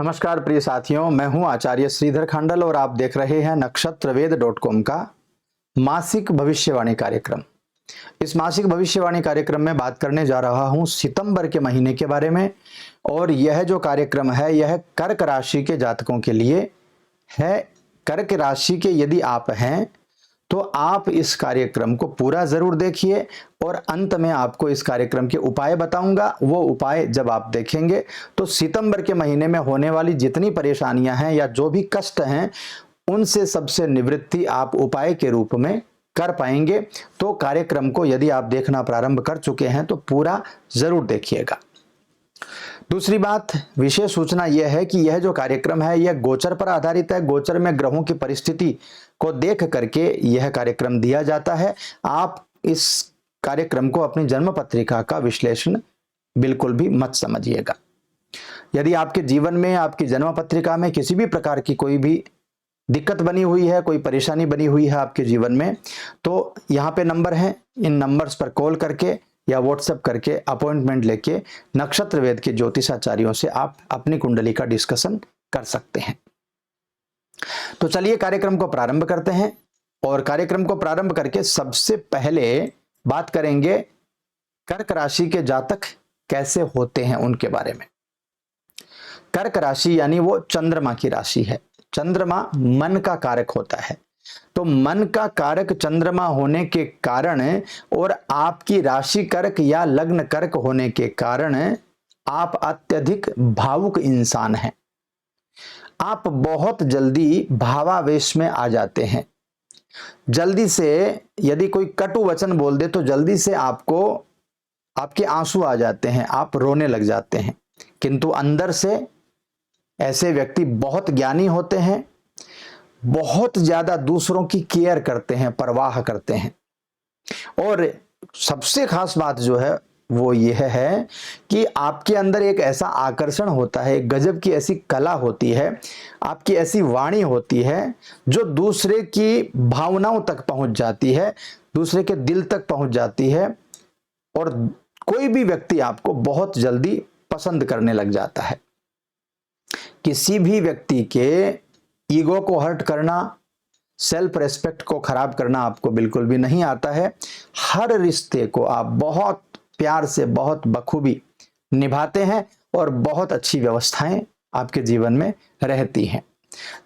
नमस्कार प्रिय साथियों, मैं हूं आचार्य श्रीधर खंडल और आप देख रहे हैं नक्षत्रवेद.com का मासिक भविष्यवाणी कार्यक्रम। इस मासिक भविष्यवाणी कार्यक्रम में बात करने जा रहा हूं सितंबर के महीने के बारे में। और यह जो कार्यक्रम है यह कर्क राशि के जातकों के लिए है। कर्क राशि के यदि आप हैं तो आप इस कार्यक्रम को पूरा जरूर देखिए और अंत में आपको इस कार्यक्रम के उपाय बताऊंगा। वो उपाय जब आप देखेंगे तो सितंबर के महीने में होने वाली जितनी परेशानियां हैं या जो भी कष्ट हैं उनसे सबसे निवृत्ति आप उपाय के रूप में कर पाएंगे। तो कार्यक्रम को यदि आप देखना प्रारंभ कर चुके हैं तो पूरा जरूर देखिएगा। दूसरी बात, विशेष सूचना यह है कि यह जो कार्यक्रम है यह गोचर पर आधारित है। गोचर में ग्रहों की परिस्थिति को देख करके यह कार्यक्रम दिया जाता है। आप इस कार्यक्रम को अपनी जन्म पत्रिका का विश्लेषण बिल्कुल भी मत समझिएगा। यदि आपके जीवन में, आपकी जन्म पत्रिका में किसी भी प्रकार की कोई भी दिक्कत बनी हुई है, कोई परेशानी बनी हुई है आपके जीवन में, तो यहाँ पे नंबर है, इन नंबर्स पर कॉल करके या व्हाट्सएप करके अपॉइंटमेंट लेके नक्षत्र वेद के ज्योतिषाचार्यों से आप अपनी कुंडली का डिस्कशन कर सकते हैं। तो चलिए कार्यक्रम को प्रारंभ करते हैं। और कार्यक्रम को प्रारंभ करके सबसे पहले बात करेंगे कर्क राशि के जातक कैसे होते हैं उनके बारे में। कर्क राशि यानी वो चंद्रमा की राशि है। चंद्रमा मन का कारक होता है। तो मन का कारक चंद्रमा होने के कारण और आपकी राशि कर्क या लग्न कर्क होने के कारण आप अत्यधिक भावुक इंसान हैं। आप बहुत जल्दी भावावेश में आ जाते हैं। जल्दी से यदि कोई कटु वचन बोल दे तो जल्दी से आपके आंसू आ जाते हैं, आप रोने लग जाते हैं। किंतु अंदर से ऐसे व्यक्ति बहुत ज्ञानी होते हैं, बहुत ज्यादा दूसरों की केयर करते हैं, परवाह करते हैं। और सबसे खास बात जो है वो यह है कि आपके अंदर एक ऐसा आकर्षण होता है, एक गजब की ऐसी कला होती है, आपकी ऐसी वाणी होती है जो दूसरे की भावनाओं तक पहुंच जाती है, दूसरे के दिल तक पहुंच जाती है और कोई भी व्यक्ति आपको बहुत जल्दी पसंद करने लग जाता है। किसी भी व्यक्ति के ईगो को हर्ट करना, सेल्फ रेस्पेक्ट को खराब करना आपको बिल्कुल भी नहीं आता है। हर रिश्ते को आप बहुत प्यार से, बहुत बखूबी निभाते हैं और बहुत अच्छी व्यवस्थाएं आपके जीवन में रहती हैं।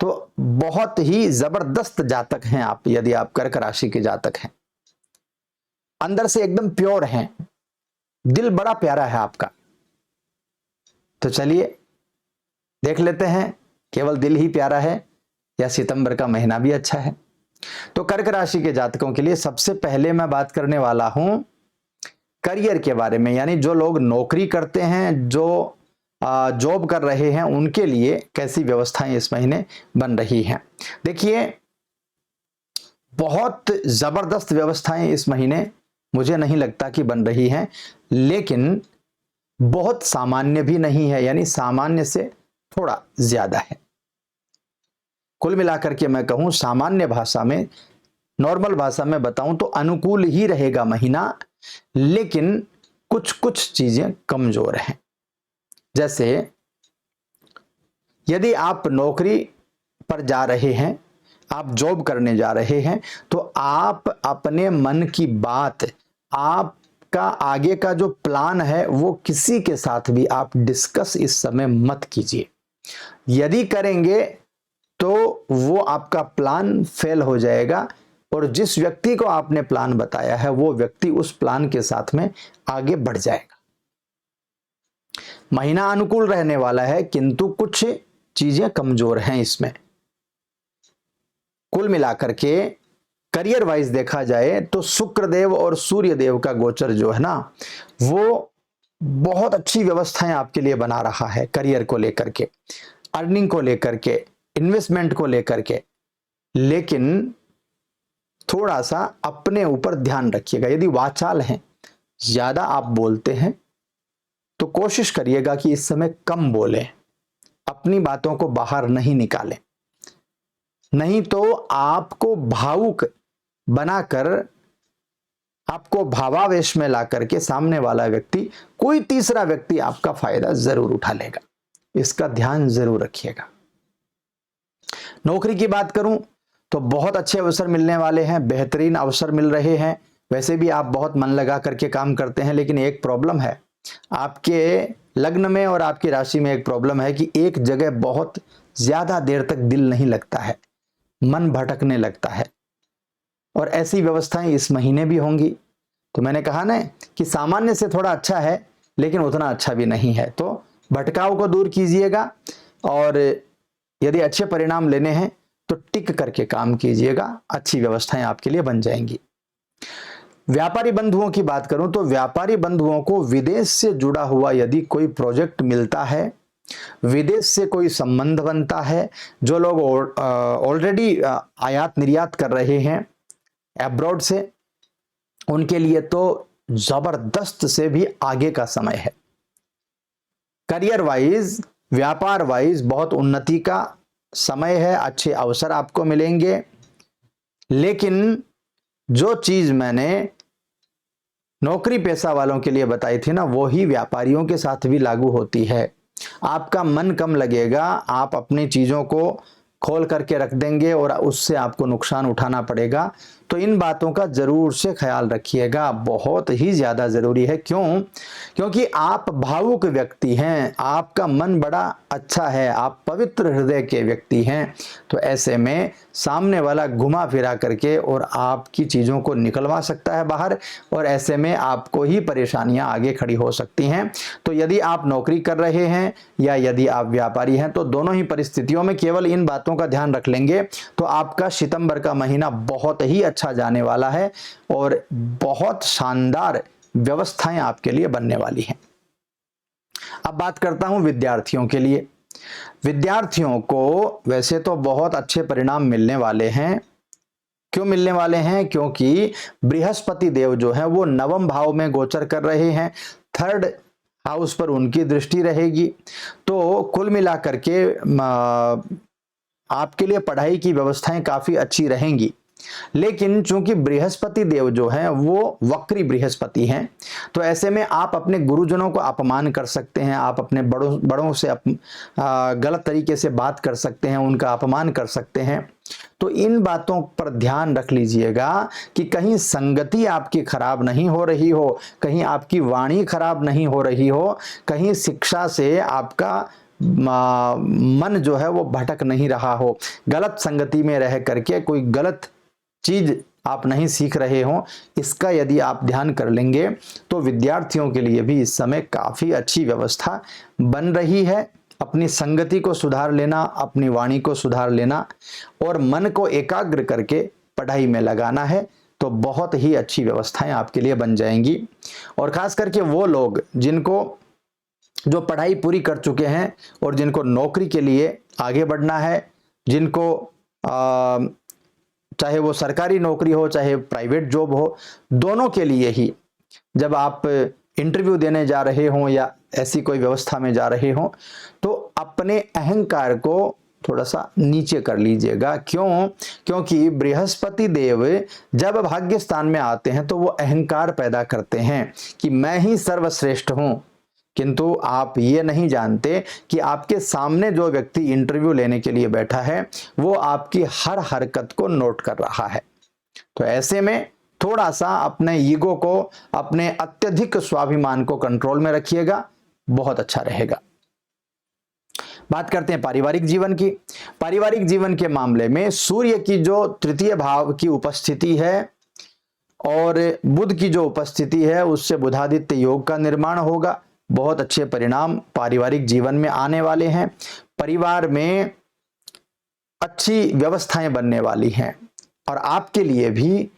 तो बहुत ही जबरदस्त जातक हैं आप यदि आप कर्क राशि के जातक हैं। अंदर से एकदम प्योर हैं, दिल बड़ा प्यारा है आपका। तो चलिए देख लेते हैं केवल दिल ही प्यारा है या सितंबर का महीना भी अच्छा है। तो कर्क राशि के जातकों के लिए सबसे पहले मैं बात करने वाला हूं करियर के बारे में, यानी जो लोग नौकरी करते हैं, जो जॉब कर रहे हैं, उनके लिए कैसी व्यवस्थाएं इस महीने बन रही हैं। देखिए बहुत जबरदस्त व्यवस्थाएं इस महीने मुझे नहीं लगता कि बन रही हैं, लेकिन बहुत सामान्य भी नहीं है, यानी सामान्य से थोड़ा ज्यादा है। कुल मिलाकर के मैं कहूं सामान्य भाषा में, नॉर्मल भाषा में बताऊं तो अनुकूल ही रहेगा महीना, लेकिन कुछ कुछ चीजें कमजोर हैं। जैसे यदि आप नौकरी पर जा रहे हैं, आप जॉब करने जा रहे हैं, तो आप अपने मन की बात, आपका आगे का जो प्लान है वो किसी के साथ भी आप डिस्कस इस समय मत कीजिए। यदि करेंगे तो वो आपका प्लान फेल हो जाएगा और जिस व्यक्ति को आपने प्लान बताया है वो व्यक्ति उस प्लान के साथ में आगे बढ़ जाएगा। महीना अनुकूल रहने वाला है, किंतु कुछ चीजें कमजोर हैं इसमें। कुल मिलाकर के करियर वाइज देखा जाए तो शुक्रदेव और सूर्यदेव का गोचर जो है ना, वो बहुत अच्छी व्यवस्थाएं आपके लिए बना रहा है। करियर को लेकर के, अर्निंग को लेकर के, इन्वेस्टमेंट को लेकर के, लेकिन थोड़ा सा अपने ऊपर ध्यान रखिएगा। यदि वाचाल हैं, ज्यादा आप बोलते हैं, तो कोशिश करिएगा कि इस समय कम बोलें, अपनी बातों को बाहर नहीं निकालें, नहीं तो आपको भावुक बनाकर, आपको भावावेश में ला करके सामने वाला व्यक्ति, कोई तीसरा व्यक्ति आपका फायदा जरूर उठा लेगा। इसका ध्यान जरूर रखिएगा। नौकरी की बात करूं तो बहुत अच्छे अवसर मिलने वाले हैं, बेहतरीन अवसर मिल रहे हैं। वैसे भी आप बहुत मन लगा करके काम करते हैं, लेकिन एक प्रॉब्लम है, आपके लग्न में और आपकी राशि में एक प्रॉब्लम है कि एक जगह बहुत ज्यादा देर तक दिल नहीं लगता है, मन भटकने लगता है, और ऐसी व्यवस्थाएं इस महीने भी होंगी। तो मैंने कहा ना कि सामान्य से थोड़ा अच्छा है, लेकिन उतना अच्छा भी नहीं है। तो भटकाव को दूर कीजिएगा, और यदि अच्छे परिणाम लेने हैं तो टिक करके काम कीजिएगा, अच्छी व्यवस्थाएं आपके लिए बन जाएंगी। व्यापारी बंधुओं की बात करूं तो व्यापारी बंधुओं को विदेश से जुड़ा हुआ यदि कोई प्रोजेक्ट मिलता है, विदेश से कोई संबंध बनता है, जो लोग ऑलरेडी आयात निर्यात कर रहे हैं अब्रॉड से, उनके लिए तो जबरदस्त से भी आगे का समय है। करियर वाइज, व्यापार वाइज बहुत उन्नति का समय है, अच्छे अवसर आपको मिलेंगे। लेकिन जो चीज मैंने नौकरी पेशा वालों के लिए बताई थी ना, वो ही व्यापारियों के साथ भी लागू होती है। आपका मन कम लगेगा, आप अपनी चीजों को खोल करके रख देंगे और उससे आपको नुकसान उठाना पड़ेगा। तो इन बातों का जरूर से ख्याल रखिएगा, बहुत ही ज्यादा जरूरी है। क्यों? क्योंकि आप भावुक व्यक्ति हैं, आपका मन बड़ा अच्छा है, आप पवित्र हृदय के व्यक्ति हैं। तो ऐसे में सामने वाला घुमा फिरा करके और आपकी चीजों को निकलवा सकता है बाहर, और ऐसे में आपको ही परेशानियां आगे खड़ी हो सकती हैं। तो यदि आप नौकरी कर रहे हैं या यदि आप व्यापारी हैं, तो दोनों ही परिस्थितियों में केवल इन बातों का ध्यान रख लेंगे तो आपका सितंबर का महीना बहुत ही अच्छा जाने वाला है, और बहुत शानदार व्यवस्थाएं आपके लिए बनने वाली हैं। अब बात करता हूं विद्यार्थियों के लिए। विद्यार्थियों को वैसे तो बहुत अच्छे परिणाम मिलने वाले हैं। क्यों मिलने वाले हैं? क्योंकि बृहस्पति देव जो है वो नवम भाव में गोचर कर रहे हैं, थर्ड हाउस पर उनकी दृष्टि रहेगी। तो कुल मिलाकर के आपके लिए पढ़ाई की व्यवस्थाएं काफी अच्छी रहेंगी। लेकिन चूंकि बृहस्पति देव जो है वो वक्री बृहस्पति हैं, तो ऐसे में आप अपने गुरुजनों को अपमान कर सकते हैं, आप अपने बड़ों से गलत तरीके से बात कर सकते हैं, उनका अपमान कर सकते हैं। तो इन बातों पर ध्यान रख लीजिएगा कि कहीं संगति आपकी खराब नहीं हो रही हो, कहीं आपकी वाणी खराब नहीं हो रही हो, कहीं शिक्षा से आपका मन जो है वो भटक नहीं रहा हो, गलत संगति में रह करके कोई गलत चीज आप नहीं सीख रहे हो। इसका यदि आप ध्यान कर लेंगे तो विद्यार्थियों के लिए भी इस समय काफी अच्छी व्यवस्था बन रही है। अपनी संगति को सुधार लेना, अपनी वाणी को सुधार लेना और मन को एकाग्र करके पढ़ाई में लगाना है, तो बहुत ही अच्छी व्यवस्थाएं आपके लिए बन जाएंगी। और खास करके वो लोग जो पढ़ाई पूरी कर चुके हैं और जिनको नौकरी के लिए आगे बढ़ना है, जिनको चाहे वो सरकारी नौकरी हो चाहे प्राइवेट जॉब हो, दोनों के लिए ही जब आप इंटरव्यू देने जा रहे हो या ऐसी कोई व्यवस्था में जा रहे हो, तो अपने अहंकार को थोड़ा सा नीचे कर लीजिएगा। क्यों? क्योंकि बृहस्पति देव जब भाग्य स्थान में आते हैं तो वो अहंकार पैदा करते हैं कि मैं ही सर्वश्रेष्ठ हूं, किंतु आप ये नहीं जानते कि आपके सामने जो व्यक्ति इंटरव्यू लेने के लिए बैठा है वो आपकी हर हरकत को नोट कर रहा है। तो ऐसे में थोड़ा सा अपने ईगो को, अपने अत्यधिक स्वाभिमान को कंट्रोल में रखिएगा, बहुत अच्छा रहेगा। बात करते हैं पारिवारिक जीवन की। पारिवारिक जीवन के मामले में सूर्य की जो तृतीय भाव की उपस्थिति है और बुध की जो उपस्थिति है, उससे बुधादित्य योग का निर्माण होगा। बहुत अच्छे परिणाम पारिवारिक जीवन में आने वाले हैं। परिवार में अच्छी व्यवस्थाएं बनने वाली हैं और आपके लिए भी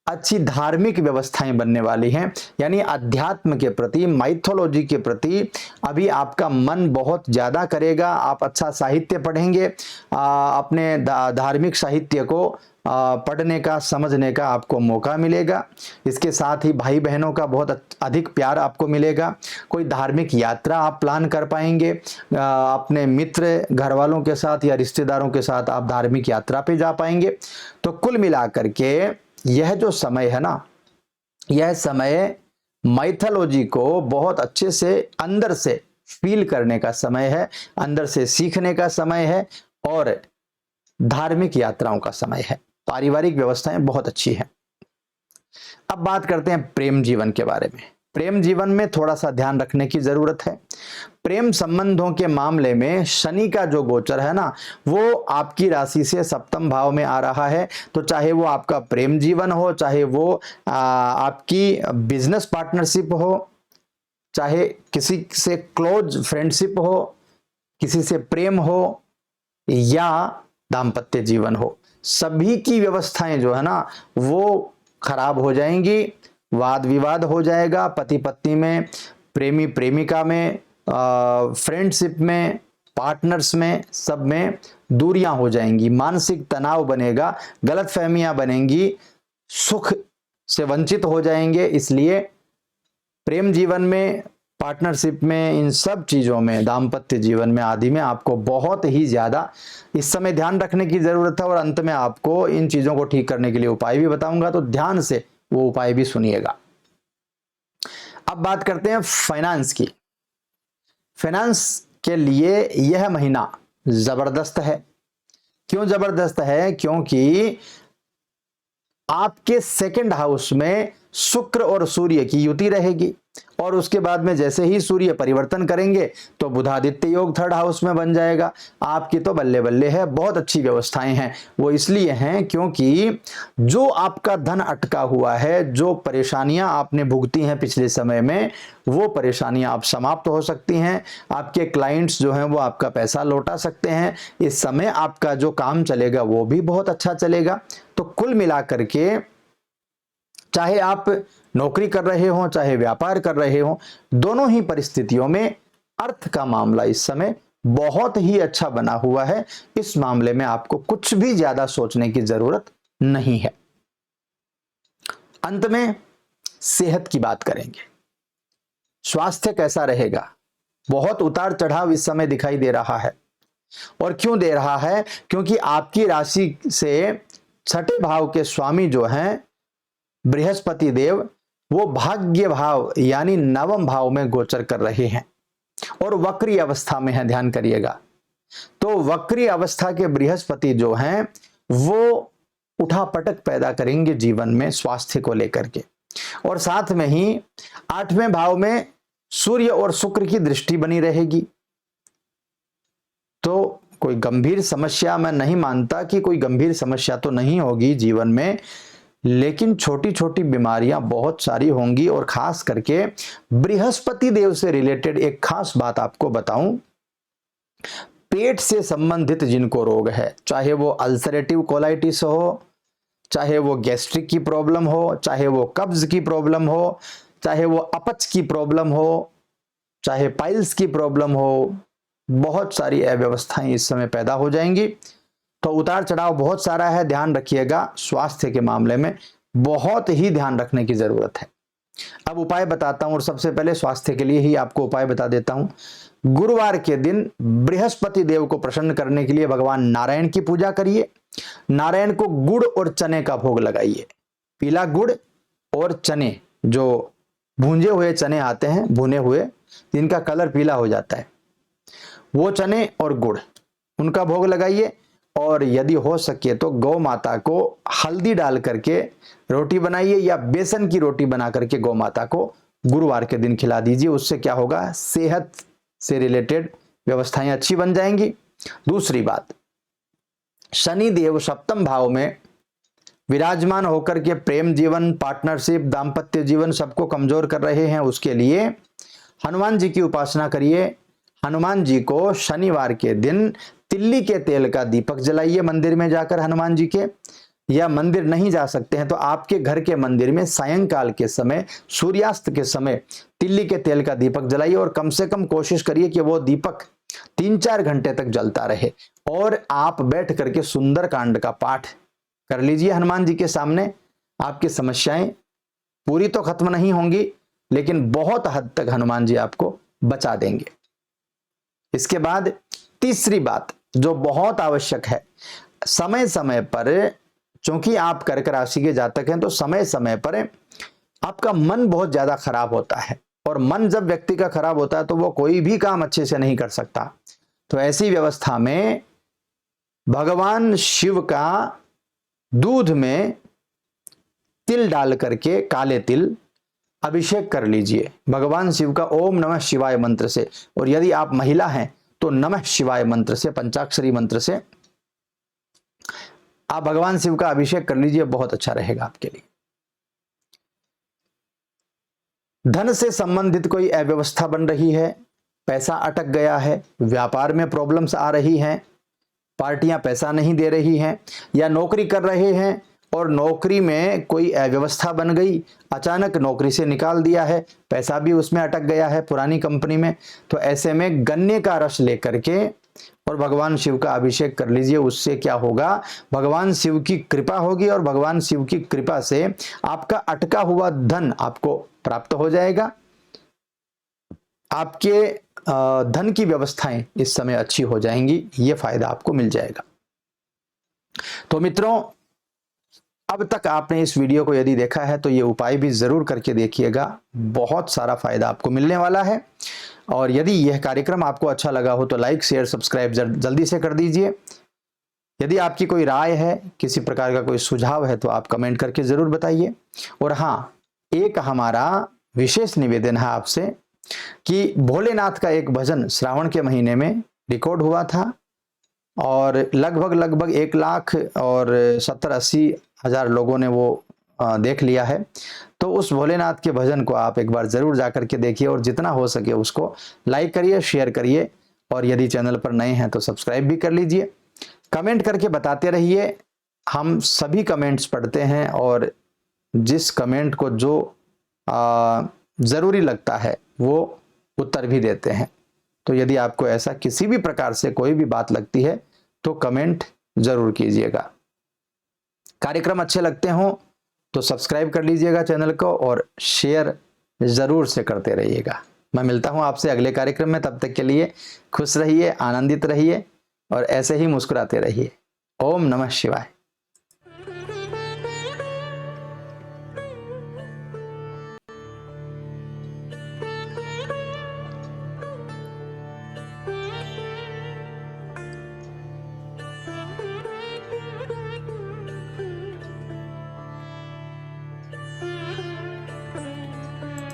अच्छी धार्मिक व्यवस्थाएं बनने वाली हैं। यानी अध्यात्म के प्रति, माइथोलॉजी के प्रति अभी आपका मन बहुत ज्यादा करेगा। आप अच्छा साहित्य पढ़ेंगे, अपने धार्मिक साहित्य को पढ़ने का, समझने का आपको मौका मिलेगा। इसके साथ ही भाई बहनों का बहुत अधिक प्यार आपको मिलेगा। कोई धार्मिक यात्रा आप प्लान कर पाएंगे, अपने मित्र, घर वालों के साथ या रिश्तेदारों के साथ आप धार्मिक यात्रा पे जा पाएंगे। तो कुल मिलाकर के यह जो समय है ना, यह समय माइथोलॉजी को बहुत अच्छे से अंदर से फील करने का समय है, अंदर से सीखने का समय है और धार्मिक यात्राओं का समय है। पारिवारिक व्यवस्थाएं बहुत अच्छी हैं। अब बात करते हैं प्रेम जीवन के बारे में। प्रेम जीवन में थोड़ा सा ध्यान रखने की जरूरत है। प्रेम संबंधों के मामले में शनि का जो गोचर है ना, वो आपकी राशि से सप्तम भाव में आ रहा है। तो चाहे वो आपका प्रेम जीवन हो, चाहे वो आपकी बिजनेस पार्टनरशिप हो, चाहे किसी से क्लोज फ्रेंडशिप हो, किसी से प्रेम हो या दाम्पत्य जीवन हो, सभी की व्यवस्थाएं जो है ना वो खराब हो जाएंगी। वाद विवाद हो जाएगा पति पत्नी में, प्रेमी प्रेमिका में, फ्रेंडशिप में, पार्टनर्स में, सब में दूरियां हो जाएंगी, मानसिक तनाव बनेगा, गलतफहमियां बनेंगी, सुख से वंचित हो जाएंगे। इसलिए प्रेम जीवन में, पार्टनरशिप में, इन सब चीजों में, दाम्पत्य जीवन में आदि में आपको बहुत ही ज्यादा इस समय ध्यान रखने की जरूरत है। और अंत में आपको इन चीजों को ठीक करने के लिए उपाय भी बताऊंगा, तो ध्यान से वो उपाय भी सुनिएगा। अब बात करते हैं फाइनेंस की। फाइनेंस के लिए यह महीना जबरदस्त है। क्यों जबरदस्त है? क्योंकि आपके सेकंड हाउस में शुक्र और सूर्य की युति रहेगी और उसके बाद में जैसे ही सूर्य परिवर्तन करेंगे तो बुधादित्य योग थर्ड हाउस में बन जाएगा। आपकी तो बल्ले बल्ले है, बहुत अच्छी व्यवस्थाएं हैं। वो इसलिए हैं क्योंकि जो आपका धन अटका हुआ है, जो परेशानियां आपने भुगती हैं पिछले समय में, वो परेशानियां आप समाप्त हो सकती हैं। आपके क्लाइंट्स जो हैं वो आपका पैसा लौटा सकते हैं। इस समय आपका जो काम चलेगा वो भी बहुत अच्छा चलेगा। तो कुल मिलाकर के चाहे आप नौकरी कर रहे हो, चाहे व्यापार कर रहे हो, दोनों ही परिस्थितियों में अर्थ का मामला इस समय बहुत ही अच्छा बना हुआ है। इस मामले में आपको कुछ भी ज्यादा सोचने की जरूरत नहीं है। अंत में सेहत की बात करेंगे। स्वास्थ्य कैसा रहेगा? बहुत उतार चढ़ाव इस समय दिखाई दे रहा है। और क्यों दे रहा है? क्योंकि आपकी राशि से छठे भाव के स्वामी जो हैं बृहस्पति देव, वो भाग्य भाव यानी नवम भाव में गोचर कर रहे हैं और वक्री अवस्था में है। ध्यान करिएगा। तो वक्री अवस्था के बृहस्पति जो हैं वो उठापटक पैदा करेंगे जीवन में स्वास्थ्य को लेकर के। और साथ में ही आठवें भाव में सूर्य और शुक्र की दृष्टि बनी रहेगी। तो कोई गंभीर समस्या, मैं नहीं मानता कि कोई गंभीर समस्या तो नहीं होगी जीवन में, लेकिन छोटी छोटी बीमारियां बहुत सारी होंगी। और खास करके बृहस्पति देव से रिलेटेड एक खास बात आपको बताऊं, पेट से संबंधित जिनको रोग है, चाहे वो अल्सरेटिव कोलाइटिस हो, चाहे वो गैस्ट्रिक की प्रॉब्लम हो, चाहे वो कब्ज की प्रॉब्लम हो, चाहे वो अपच की प्रॉब्लम हो, चाहे पाइल्स की प्रॉब्लम हो, बहुत सारी अव्यवस्थाएं इस समय पैदा हो जाएंगी। तो उतार चढ़ाव बहुत सारा है। ध्यान रखिएगा, स्वास्थ्य के मामले में बहुत ही ध्यान रखने की जरूरत है। अब उपाय बताता हूं और सबसे पहले स्वास्थ्य के लिए ही आपको उपाय बता देता हूं। गुरुवार के दिन बृहस्पति देव को प्रसन्न करने के लिए भगवान नारायण की पूजा करिए। नारायण को गुड़ और चने का भोग लगाइए। पीला गुड़ और चने, जो भूंजे हुए चने आते हैं, भुने हुए, जिनका कलर पीला हो जाता है, वो चने और गुड़, उनका भोग लगाइए। और यदि हो सके तो गौ माता को हल्दी डाल करके रोटी बनाइए या बेसन की रोटी बना करके गौ माता को गुरुवार के दिन खिला दीजिए। उससे क्या होगा, सेहत से रिलेटेड व्यवस्थाएं अच्छी बन जाएंगी। दूसरी बात, शनि देव सप्तम भाव में विराजमान होकर के प्रेम जीवन, पार्टनरशिप, दाम्पत्य जीवन सबको कमजोर कर रहे हैं। उसके लिए हनुमान जी की उपासना करिए। हनुमान जी को शनिवार के दिन तिल्ली के तेल का दीपक जलाइए मंदिर में जाकर हनुमान जी के, या मंदिर नहीं जा सकते हैं तो आपके घर के मंदिर में सायंकाल के समय, सूर्यास्त के समय तिल्ली के तेल का दीपक जलाइए। और कम से कम कोशिश करिए कि वो दीपक 3-4 घंटे तक जलता रहे। और आप बैठ करके सुंदर कांड का पाठ कर लीजिए हनुमान जी के सामने। आपकी समस्याएं पूरी तो खत्म नहीं होंगी, लेकिन बहुत हद तक हनुमान जी आपको बचा देंगे। इसके बाद तीसरी बात जो बहुत आवश्यक है, समय समय पर, क्योंकि आप कर्क राशि के जातक हैं, तो समय समय पर आपका मन बहुत ज्यादा खराब होता है और मन जब व्यक्ति का खराब होता है तो वो कोई भी काम अच्छे से नहीं कर सकता। तो ऐसी व्यवस्था में भगवान शिव का दूध में तिल डाल करके, काले तिल, अभिषेक कर लीजिए भगवान शिव का ओम नमः शिवाय मंत्र से। और यदि आप महिला हैं तो नमः शिवाय मंत्र से, पंचाक्षरी मंत्र से आप भगवान शिव का अभिषेक कर लीजिए, बहुत अच्छा रहेगा आपके लिए। धन से संबंधित कोई अव्यवस्था बन रही है, पैसा अटक गया है, व्यापार में प्रॉब्लम्स आ रही हैं, पार्टियां पैसा नहीं दे रही हैं, या नौकरी कर रहे हैं और नौकरी में कोई अव्यवस्था बन गई, अचानक नौकरी से निकाल दिया है, पैसा भी उसमें अटक गया है पुरानी कंपनी में, तो ऐसे में गन्ने का रस लेकर के और भगवान शिव का अभिषेक कर लीजिए। उससे क्या होगा, भगवान शिव की कृपा होगी और भगवान शिव की कृपा से आपका अटका हुआ धन आपको प्राप्त हो जाएगा। आपके धन की व्यवस्थाएं इस समय अच्छी हो जाएंगी, ये फायदा आपको मिल जाएगा। तो मित्रों, अब तक आपने इस वीडियो को यदि देखा है तो ये उपाय भी जरूर करके देखिएगा, बहुत सारा फायदा आपको मिलने वाला है। और यदि यह कार्यक्रम आपको अच्छा लगा हो तो लाइक, शेयर, सब्सक्राइब जल्दी से कर दीजिए। यदि आपकी कोई राय है, किसी प्रकार का कोई सुझाव है तो आप कमेंट करके जरूर बताइए। और हाँ, एक हमारा विशेष निवेदन है आपसे कि भोलेनाथ का एक भजन श्रावण के महीने में रिकॉर्ड हुआ था और लगभग 1,70,80 हजार लोगों ने वो देख लिया है। तो उस भोलेनाथ के भजन को आप एक बार जरूर जाकर के देखिए और जितना हो सके उसको लाइक करिए, शेयर करिए, और यदि चैनल पर नए हैं तो सब्सक्राइब भी कर लीजिए। कमेंट करके बताते रहिए, हम सभी कमेंट्स पढ़ते हैं और जिस कमेंट को जो ज़रूरी लगता है वो उत्तर भी देते हैं। तो यदि आपको ऐसा किसी भी प्रकार से कोई भी बात लगती है तो कमेंट जरूर कीजिएगा। कार्यक्रम अच्छे लगते हों तो सब्सक्राइब कर लीजिएगा चैनल को और शेयर जरूर से करते रहिएगा। मैं मिलता हूं आपसे अगले कार्यक्रम में, तब तक के लिए खुश रहिए, आनंदित रहिए और ऐसे ही मुस्कुराते रहिए। ओम नमः शिवाय।